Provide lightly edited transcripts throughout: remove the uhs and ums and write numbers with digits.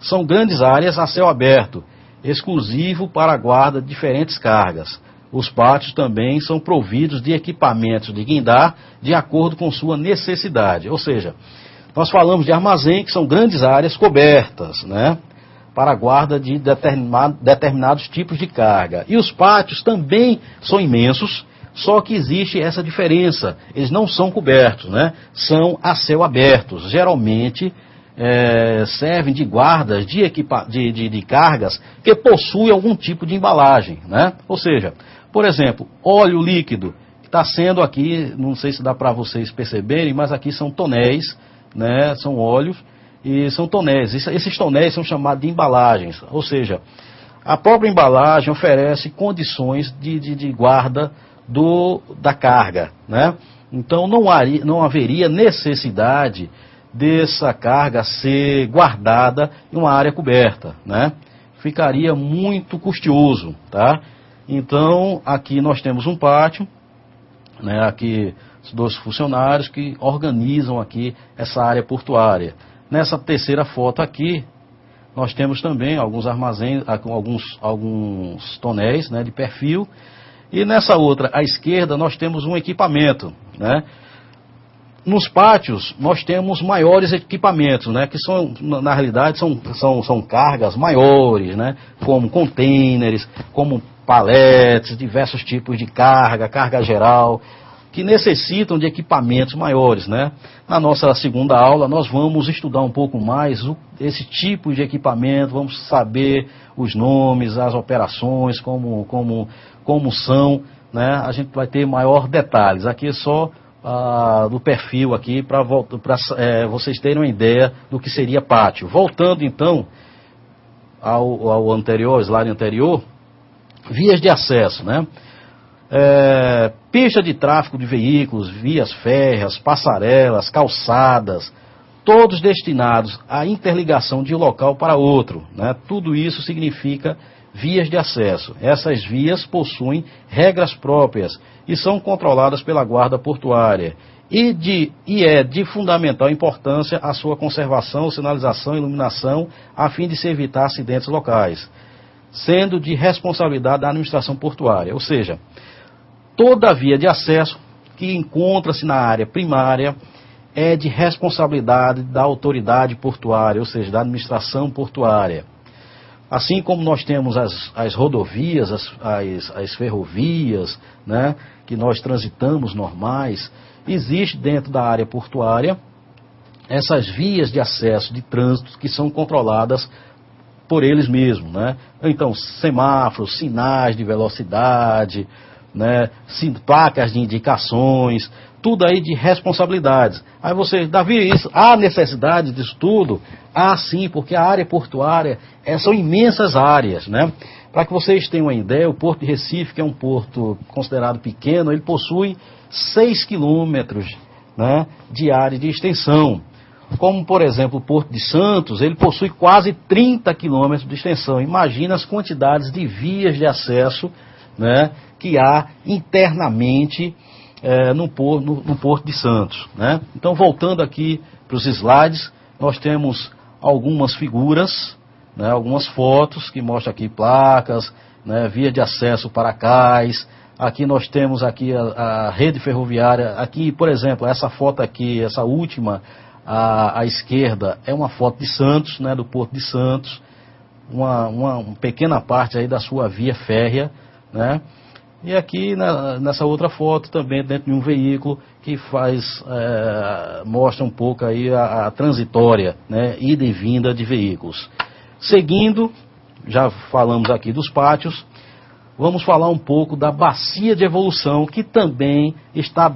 são grandes áreas a céu aberto, exclusivo para a guarda de diferentes cargas. Os pátios também são providos de equipamentos de guindar de acordo com sua necessidade. Ou seja, nós falamos de armazém, que são grandes áreas cobertas, né, para a guarda de determinados tipos de carga. E os pátios também são imensos, só que existe essa diferença. Eles não são cobertos, né, são a céu aberto. Geralmente servem de guardas de cargas que possuem algum tipo de embalagem, né? Ou seja, por exemplo, óleo líquido, que está sendo aqui, não sei se dá para vocês perceberem, mas aqui são tonéis, né? São óleos e são tonéis. Esses tonéis são chamados de embalagens, ou seja, a própria embalagem oferece condições de guarda da carga, né? Então não haveria necessidade dessa carga ser guardada em uma área coberta, né? Ficaria muito custoso, tá? Então, aqui nós temos um pátio, né? Aqui os 2 funcionários que organizam aqui essa área portuária. Nessa terceira foto aqui, nós temos também alguns armazéns, alguns tonéis, né, de perfil. E nessa outra, à esquerda, nós temos um equipamento, né? Nos pátios, nós temos maiores equipamentos, né, que são, na realidade, são cargas maiores, né, como contêineres, como paletes, diversos tipos de carga geral, que necessitam de equipamentos maiores, né. Na nossa segunda aula, nós vamos estudar um pouco mais esse tipo de equipamento, vamos saber os nomes, as operações, como são, né, a gente vai ter maior detalhes. Aqui é só do perfil aqui, para vocês terem uma ideia do que seria pátio. Voltando então ao anterior, slide anterior, vias de acesso, né? Pista de tráfego de veículos, vias férreas, passarelas, calçadas, todos destinados à interligação de um local para outro, né? Tudo isso significa vias de acesso. Essas vias possuem regras próprias e são controladas pela guarda portuária. E é de fundamental importância a sua conservação, sinalização e iluminação, a fim de se evitar acidentes locais, sendo de responsabilidade da administração portuária. Ou seja, toda via de acesso que encontra-se na área primária é de responsabilidade da autoridade portuária, ou seja, da administração portuária. Assim como nós temos as rodovias, as ferrovias, né, que nós transitamos normais, existe dentro da área portuária essas vias de acesso de trânsito que são controladas por eles mesmos, né? Então, semáforos, sinais de velocidade, né, placas de indicações, tudo aí de responsabilidades. Aí você, Davi, há necessidade disso tudo? Ah, sim, porque a área portuária são imensas áreas, né? Para que vocês tenham uma ideia, o Porto de Recife, que é um porto considerado pequeno, ele possui 6 quilômetros, né, de área de extensão. Como, por exemplo, o Porto de Santos, ele possui quase 30 quilômetros de extensão. Imagina as quantidades de vias de acesso, né, que há internamente no Porto de Santos, né? Então, voltando aqui para os slides, nós temos algumas figuras, né, algumas fotos que mostram aqui placas, né, via de acesso para cais. Aqui nós temos aqui a rede ferroviária. Aqui, por exemplo, essa foto aqui, essa última à esquerda, é uma foto de Santos, né, do Porto de Santos, uma pequena parte aí da sua via férrea, né? E aqui nessa outra foto também dentro de um veículo que mostra um pouco aí a transitória, né, ida e vinda de veículos. Seguindo, já falamos aqui dos pátios, vamos falar um pouco da bacia de evolução, que também está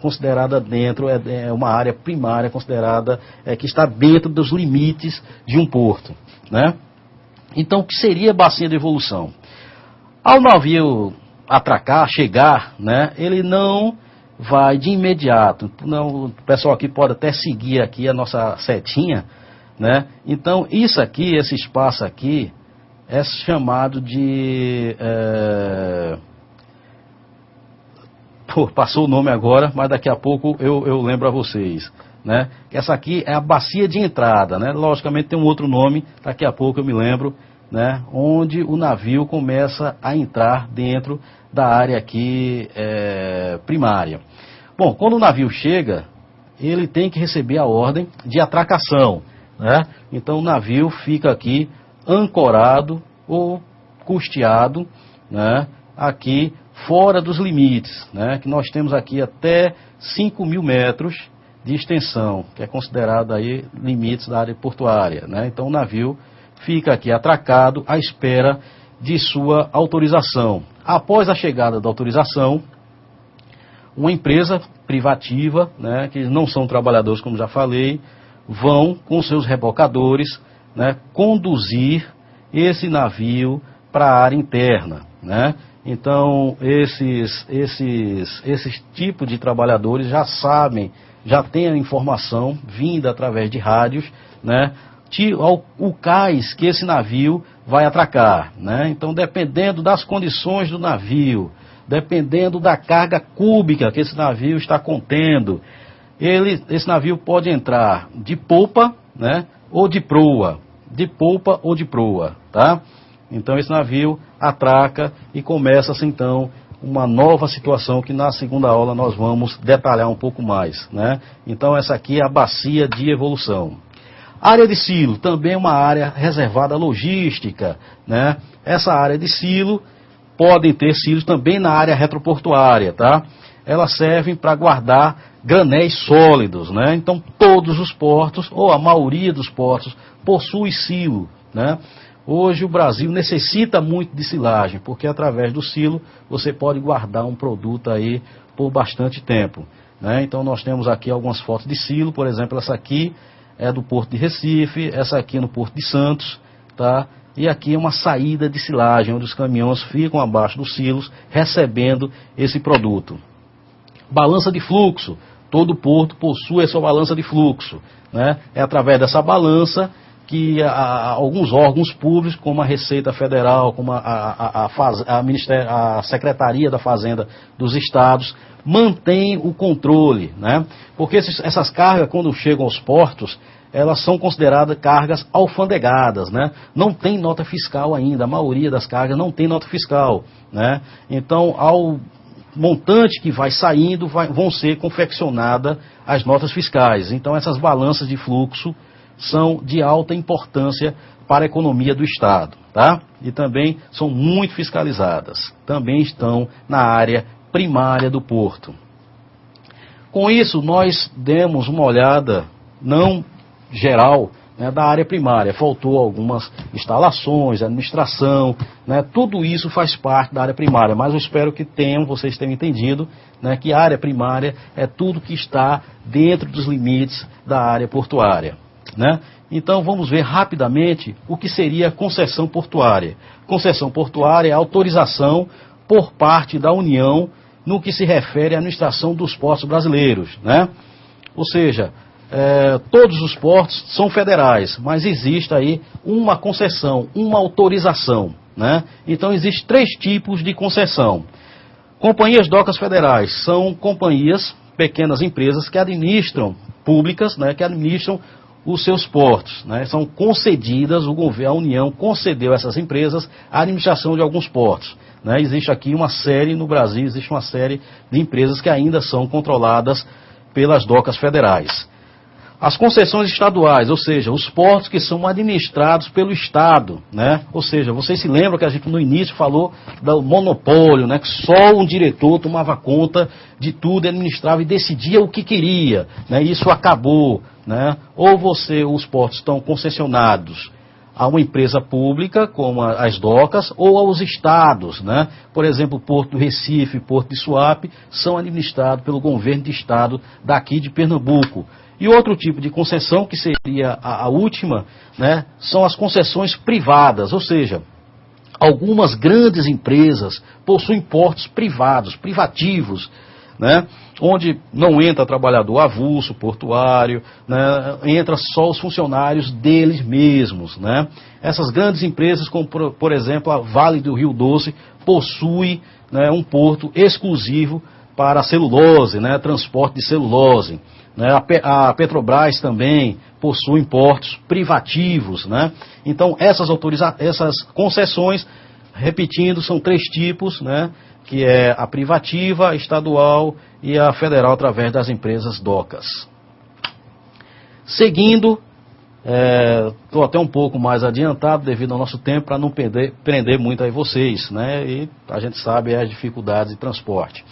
considerada dentro, é uma área primária considerada, que está dentro dos limites de um porto, né? Então, o que seria a bacia de evolução? Ao navio atracar, chegar, né, ele não vai de imediato. Não, o pessoal aqui pode até seguir aqui a nossa setinha, né? Então, isso aqui, esse espaço aqui, é chamado de... passou o nome agora, mas daqui a pouco eu lembro a vocês. né? Essa aqui é a bacia de entrada, né? Logicamente tem um outro nome, daqui a pouco eu me lembro, né? Onde o navio começa a entrar dentro da área aqui primária. Bom, quando o navio chega, ele tem que receber a ordem de atracação, né? Então o navio fica aqui ancorado ou custeado, né? Aqui fora dos limites, né? Que nós temos aqui até 5.000 metros de extensão, que é considerado aí limites da área portuária, né? Então o navio fica aqui atracado à espera de sua autorização. Após a chegada da autorização, uma empresa privativa, né, que não são trabalhadores, como já falei, vão com seus rebocadores, né, conduzir esse navio para a área interna, né? Então, esses tipos de trabalhadores já sabem, já têm a informação vinda através de rádios, né, o cais que esse navio vai atracar, né? Então, dependendo das condições do navio, dependendo da carga cúbica que esse navio está contendo, esse navio pode entrar de polpa, né, ou de proa, tá? Então esse navio atraca e começa-se então uma nova situação que na segunda aula nós vamos detalhar um pouco mais, né? Então essa aqui é a bacia de evolução. Área de silo, também uma área reservada à logística, né? Essa área de silo, podem ter silos também na área retroportuária, tá? Elas servem para guardar granéis sólidos, né? Então todos os portos, ou a maioria dos portos, possui silo, né? Hoje o Brasil necessita muito de silagem, porque através do silo você pode guardar um produto aí por bastante tempo, né? Então nós temos aqui algumas fotos de silo, por exemplo, essa aqui é do Porto de Recife, essa aqui é no Porto de Santos, tá? E aqui é uma saída de silagem, onde os caminhões ficam abaixo dos silos, recebendo esse produto. Balança de fluxo, todo porto possui a sua balança de fluxo, né? É através dessa balança que alguns órgãos públicos, como a Receita Federal, como a Secretaria da Fazenda dos Estados, mantém o controle, né? Porque essas cargas, quando chegam aos portos, elas são consideradas cargas alfandegadas, né? Não tem nota fiscal ainda, a maioria das cargas não tem nota fiscal, né? Então, ao montante que vai saindo, vão ser confeccionadas as notas fiscais. Então, essas balanças de fluxo são de alta importância para a economia do Estado, tá? E também são muito fiscalizadas. Também estão na área primária do porto. Com isso, nós demos uma olhada, não geral, né, da área primária. Faltou algumas instalações, administração, né, tudo isso faz parte da área primária, mas eu espero que vocês tenham entendido, né, que a área primária é tudo que está dentro dos limites da área portuária, né? Então vamos ver rapidamente o que seria concessão portuária. Concessão portuária é a autorização por parte da União no que se refere à administração dos portos brasileiros, né? Ou seja, todos os portos são federais, mas existe aí uma concessão, uma autorização, né? Então existem 3 tipos de concessão. Companhias docas federais são companhias, pequenas empresas que administram, públicas, né, que administram os seus portos, né? São concedidas, a União concedeu a essas empresas a administração de alguns portos, né? Existe aqui uma série, no Brasil, existe uma série de empresas que ainda são controladas pelas docas federais. As concessões estaduais, ou seja, os portos que são administrados pelo Estado, né? Ou seja, vocês se lembram que a gente no início falou do monopólio, né? Que só um diretor tomava conta de tudo, administrava e decidia o que queria, né? Isso acabou, né? Ou os portos estão concessionados a uma empresa pública, como as docas, ou aos estados, né? Por exemplo, o Porto do Recife, Porto de Suape, são administrados pelo governo de estado daqui de Pernambuco. E outro tipo de concessão, que seria a última, né, são as concessões privadas, ou seja, algumas grandes empresas possuem portos privados, privativos, né, onde não entra trabalhador avulso, portuário, né, entra só os funcionários deles mesmos, né. Essas grandes empresas, como por exemplo a Vale do Rio Doce, possui, né, um porto exclusivo para celulose, né, transporte de celulose. né? A Petrobras também possui portos privativos, né? Então, essas concessões, repetindo, são 3 tipos, né? Que é a privativa, a estadual e a federal, através das empresas docas. Seguindo, estou até um pouco mais adiantado devido ao nosso tempo, para não prender muito aí vocês, né? E a gente sabe as dificuldades de transporte.